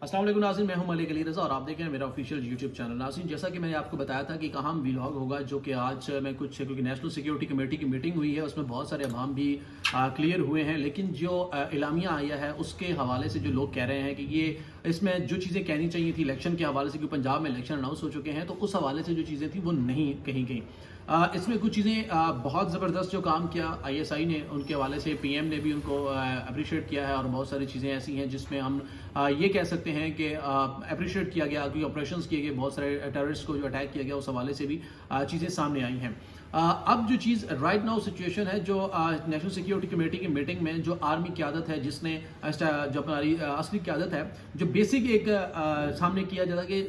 अस्सलाम वालेकुम नाज़रीन, मैं हूं मलिक अली रज़ा और आप देख रहे हैं मेरा ऑफिशियल यूट्यूब चैनल। नाज़रीन, जैसा कि मैंने आपको बताया था कि एक अहम व्लॉग होगा जो कि आज मैं कुछ क्योंकि नेशनल सिक्योरिटी कमेटी की मीटिंग हुई है, उसमें बहुत सारे अहम भी क्लियर हुए हैं, लेकिन जो इलामिया आया है उसके हवाले से जो लोग कह रहे हैं कि ये इसमें जो चीज़ें कहनी चाहिए थी इलेक्शन के हवाले से, क्योंकि पंजाब में इलेक्शन अनाउंस हो चुके हैं, तो उस हवाले से जो चीज़ें थी वो नहीं कहीं गई। इसमें कुछ चीज़ें बहुत ज़बरदस्त जो काम किया ISI ने, उनके हवाले से PM ने भी उनको अप्रिशिएट किया है, और बहुत सारी चीज़ें ऐसी हैं जिसमें हम ये कह सकते हैं कि अप्रिशिएट किया गया, क्योंकि ऑपरेशंस किए गए, बहुत सारे टेररिस्ट को जो अटैक किया गया उस हवाले से भी चीज़ें सामने आई हैं। अब जो चीज़ राइट नाउ सिचुएशन है, जो नेशनल सिक्योरिटी कमेटी की मीटिंग में जो आर्मी क्यादत है, जिसने जो हमारी असली क्यादत है, जो बेसिक एक सामने किया जाता कि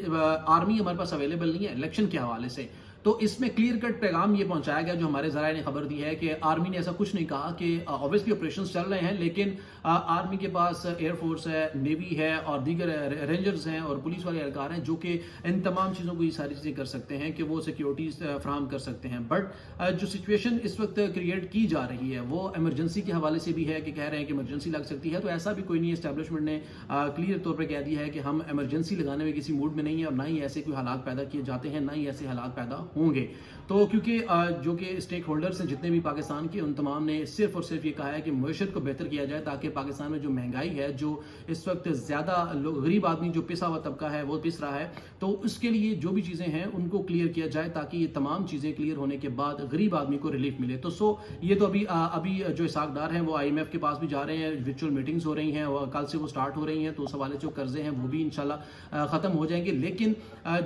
आर्मी हमारे पास अवेलेबल नहीं है इलेक्शन के हवाले से, तो इसमें क्लियर कट पैगाम ये पहुंचाया गया जो हमारे ज़राए ने खबर दी है कि आर्मी ने ऐसा कुछ नहीं कहा कि ऑब्वियसली ऑपरेशंस चल रहे हैं, लेकिन आर्मी के पास एयरफोर्स है, नेवी है और दीगर रेंजर्स हैं और पुलिस वाले एहलकार हैं जो कि इन तमाम चीज़ों को ये सारी चीज़ें कर सकते हैं कि वो सिक्योरिटी फ्राहम कर सकते हैं। बट जो सिचुएशन इस वक्त क्रिएट की जा रही है वो एमरजेंसी के हवाले से भी है कि कह रहे हैं कि इमरजेंसी लग सकती है, तो ऐसा भी कोई नहीं, एस्टैब्लिशमेंट ने क्लियर तौर पर कह दिया है कि हम एमरजेंसी लगाने में किसी मूड में नहीं है और ना ही ऐसे कोई हालात पैदा किए जाते हैं, ना ही ऐसे हालात पैदा होंगे। तो क्योंकि जो कि स्टेक होल्डर्स हैं जितने भी पाकिस्तान के, उन तमाम ने सिर्फ और सिर्फ ये कहा है कि मईशत को बेहतर किया जाए ताकि पाकिस्तान में जो महंगाई है, जो इस वक्त ज़्यादा गरीब आदमी जो पिसा हुआ तबका है वो पिस रहा है, तो उसके लिए जो भी चीज़ें हैं उनको क्लियर किया जाए ताकि ये तमाम चीज़ें क्लियर होने के बाद गरीब आदमी को रिलीफ मिले। तो ये तो अभी जो इसाकदार हैं वो IMF के पास भी जा रहे हैं, वर्चुअल मीटिंग्स हो रही हैं और कल से वो स्टार्ट हो रही हैं, तो उस हवाले से जो कर्जे हैं वो भी इंशाल्लाह ख़त्म हो जाएंगे। लेकिन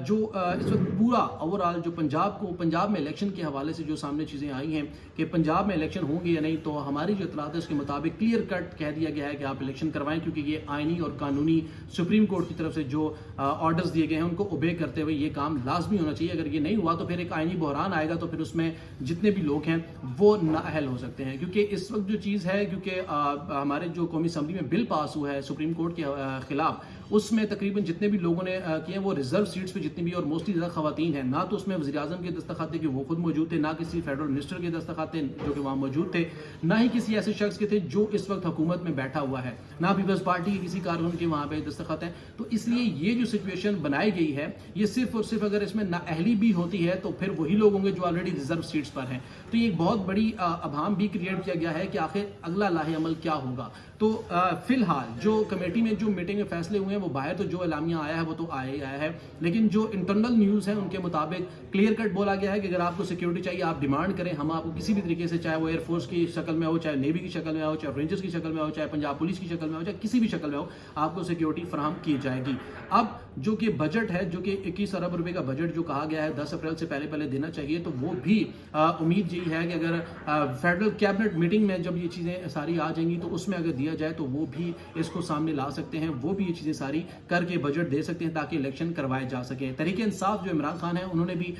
जो इस वक्त पूरा ओवरऑल जो पंजाब में इलेक्शन के हवाले से जो सामने चीज़ें आई हैं कि पंजाब में इलेक्शन होंगे या नहीं, तो हमारी जो इतलात है उसके मुताबिक क्लियर कट कह दिया गया है कि आप इलेक्शन करवाएं, क्योंकि ये आईनी और कानूनी सुप्रीम कोर्ट की तरफ से जो ऑर्डर्स दिए गए हैं उनको ओबे करते हुए ये काम लाजमी होना चाहिए। अगर ये नहीं हुआ तो फिर एक आईनी बहरान आएगा, तो फिर उसमें जितने भी लोग हैं वो नाअहल हो सकते हैं। क्योंकि इस वक्त जो चीज़ है, क्योंकि हमारे जो कौमी असम्बली में बिल पास हुआ है सुप्रीम कोर्ट के खिलाफ, उसमें तकरीबन जितने भी लोगों ने किए वो रिजर्व सीट्स पे जितनी भी, और मोस्टली ज़्यादा खवातीन हैं, ना तो उसमें वज़ीर आज़म के दस्तखत थे कि वो खुद मौजूद थे, ना किसी फेडरल मिनिस्टर के दस्तखत थे जो कि वहाँ मौजूद थे, ना ही किसी ऐसे शख्स के थे जो इस वक्त हुकूमत में बैठा हुआ है, ना पीपल्स पार्टी के किसी कारकुन के वहाँ पे दस्तखत हैं। तो इसलिए ये जो सिचुएशन बनाई गई है, ये सिर्फ और सिर्फ अगर इसमें नाअहली भी होती है तो फिर वही लोग होंगे जो ऑलरेडी रिजर्व सीट्स पर हैं। तो ये एक बहुत बड़ी अभाम भी क्रिएट किया गया है कि आखिर अगला लाहे अमल क्या होगा। तो फिलहाल जो कमेटी में जो मीटिंग में फैसले हुए हैं वो बाहर तो जो एलामिया आया है वो तो आया है, लेकिन जो इंटरनल न्यूज़ है उनके मुताबिक क्लियर कट बोला गया है कि अगर आपको सिक्योरिटी चाहिए आप डिमांड करें, हम आपको किसी भी तरीके से, चाहे वो एयरफोर्स की शक्ल में हो, चाहे नेवी की शक्ल में हो, चाहे रेंजर्स की शक्ल में हो, चाहे पंजाब पुलिस की शक्ल में हो, चाहे किसी भी शक्ल में हो, आपको सिक्योरिटी फराहम की जाएगी। अब जो कि बजट है, जो कि 21 अरब रुपए का बजट जो कहा गया है 10 अप्रैल से पहले देना चाहिए, तो वो भी उम्मीद यही है कि अगर फेडरल कैबिनेट मीटिंग में जब ये चीज़ें सारी आ जाएंगी तो उसमें अगर दिया जाए तो वो भी इसको सामने ला सकते हैं, वो भी ये चीज़ें सारी करके बजट दे सकते हैं ताकि इलेक्शन करवाए जा सके। तहरीक इंसाफ जो इमरान खान है उन्होंने भी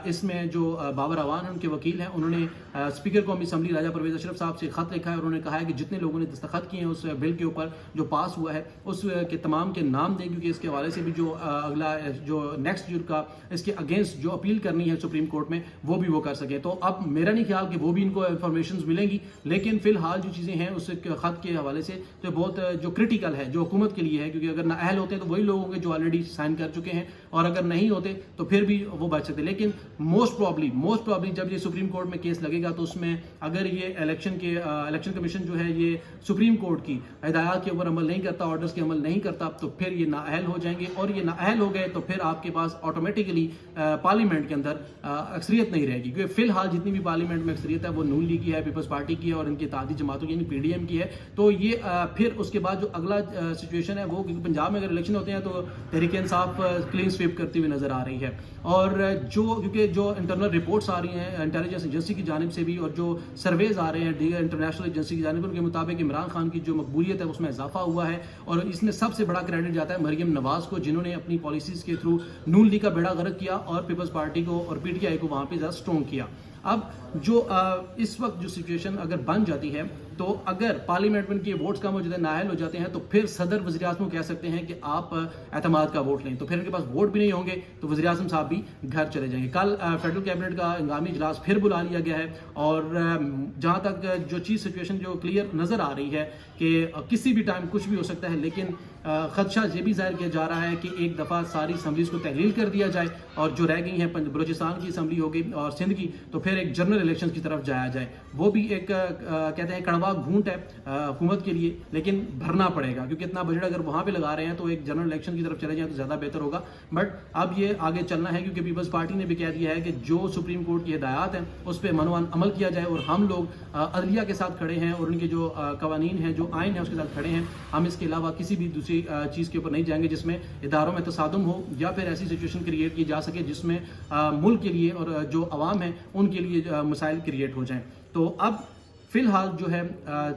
इसमें जो बाबर अवान उनके वकील हैं, उन्होंने स्पीकर कौमी असम्बली राजा परवेज अशरफ साहब से खत लिखा है। उन्होंने कहा है कि जितने लोगों ने दस्तखत किए हैं उस बिल के ऊपर जो पास हुआ है उस के तमाम के नाम दें, क्योंकि इसके हवाले से भी जो अगला जो नेक्स्ट जो का इसके अगेंस्ट जो अपील करनी है सुप्रीम कोर्ट में वो भी वो कर सके। तो अब मेरा नहीं ख्याल कि वो भी इनको इंफॉर्मेशन मिलेंगी, लेकिन फिलहाल जो चीज़ें हैं उस खत के हवाले से तो बहुत जो क्रिटिकल है जो हुकूमत के लिए है, क्योंकि अगर नाअहल होते हैं तो वही लोग होंगे जो ऑलरेडी साइन कर चुके हैं, और अगर नहीं होते तो फिर भी वो बच सकते। लेकिन मोस्ट प्रॉब्ली जब ये सुप्रीम कोर्ट में केस लगेगा तो उसमें अगर ये इलेक्शन कमीशन जो है ये सुप्रीम कोर्ट की हिदायत के ऊपर अमल नहीं करता, ऑर्डर्स के अमल नहीं करता, तो फिर ये नाअहल हो जाएंगे, और ये नाअहल हो गए तो फिर आपके पास ऑटोमेटिकली पार्लियामेंट के अंदर अक्सरियत नहीं रहेगी, क्योंकि फिलहाल जितनी भी पार्लियामेंट में अक्सरियत है वो नून लीग की है, पीपल्स पार्टी की है और इनकी इत्तेहादी जमातों की यानी PDM की है। तो ये फिर उसके बाद जो अगला सिचुएशन है वो, क्योंकि पंजाब में अगर इलेक्शन होते हैं तो तहरीक इंसाफ क्लीन स्वीप करती हुई नजर आ रही है, और क्योंकि जो इंटरनल रिपोर्ट्स आ रही हैं इंटेलिजेंस एजेंसी की जानिब से भी और जो सर्वेज आ रहे हैं दीगर इंटरनेशनल एजेंसी की जानिब, उनके मुताबिक इमरान खान की जो मकबूलियत है उसमें इजाफा हुआ है, और इसमें सबसे बड़ा क्रेडिट जाता है मरियम नवाज को, जिन्होंने अपनी पॉलिसीज के थ्रू नून लीग का बेड़ा गर्क किया और पीपल्स पार्टी को और PTI को वहाँ पे ज़्यादा स्ट्रॉन्ग किया। अब जो इस वक्त जो सिचुएशन अगर बन जाती है, तो अगर पार्लियामेंट में इनके वोट्स कम हो जाते हैं, नाअहल हो जाते हैं, तो फिर सदर वज़ीर आज़म को कह सकते हैं कि आप एतमाद का वोट लें, तो फिर इनके पास वोट भी नहीं होंगे तो वज़ीर आज़म साहब भी घर चले जाएंगे। कल फेडरल कैबिनेट का हंगामी इजलास फिर बुला लिया गया है, और जहाँ तक जो चीज़ सिचुएशन जो क्लियर नज़र आ रही है कि किसी भी टाइम कुछ भी हो सकता है, लेकिन خدشہ یہ بھی ظاہر کیا جا رہا ہے کہ ایک دفعہ ساری اسمبلیز کو تحلیل کر دیا جائے اور جو رہ گئی ہیں بلوچستان کی اسمبلی ہوگی اور سندھ کی تو پھر ایک جنرل الیکشن کی طرف جایا جائے. وہ بھی ایک کہتے ہیں کڑوا گھونٹ ہے حکومت کے لیے, لیکن بھرنا پڑے گا کیونکہ اتنا بجٹ اگر وہاں پہ لگا رہے ہیں تو ایک جنرل الیکشن کی طرف چلے جائیں تو زیادہ بہتر ہوگا. بٹ اب یہ آگے چلنا ہے کیونکہ پیپلز پارٹی نے بھی کہہ دیا ہے کہ جو سپریم کورٹ کی ہدایات ہیں اس پہ منوان عمل کیا جائے, اور ہم لوگ عدلیہ کے ساتھ کھڑے ہیں اور ان کے جو قوانین ہیں جو آئین ہے اس کے ساتھ کھڑے ہیں. ہم اس کے علاوہ کسی بھی دوسری چیز کے اوپر نہیں جائیں گے جس میں اداروں میں تصادم ہو یا پھر ایسی سچویشن کریٹ کی جا سکے جس میں ملک کے لیے اور جو عوام ہیں ان کے لیے مسائل کریٹ ہو جائیں. تو اب فی الحال جو ہے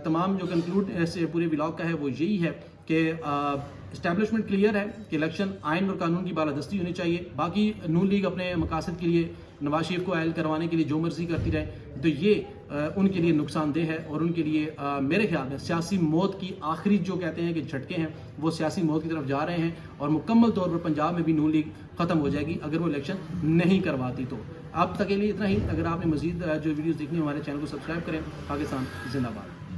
تمام جو کنکلوڈ سے پورے ولاگ کا ہے وہ یہی ہے کہ اسٹیبلشمنٹ کلیئر ہے کہ الیکشن آئین اور قانون کی بالادستی ہونی چاہیے. باقی نون لیگ اپنے مقاصد کے لیے نواز شریف کو اہل کروانے کے لیے جو مرضی کرتی رہے تو یہ ان کے لیے نقصان دہ ہے, اور ان کے لیے میرے خیال میں سیاسی موت کی آخری جو کہتے ہیں کہ جھٹکے ہیں وہ سیاسی موت کی طرف جا رہے ہیں, اور مکمل طور پر پنجاب میں بھی نون لیگ ختم ہو جائے گی اگر وہ الیکشن نہیں کرواتی. تو اب تک کے لیے اتنا ہی. اگر آپ نے مزید جو ویڈیوز دیکھنی ہمارے چینل کو سبسکرائب کریں. پاکستان زندہ باد.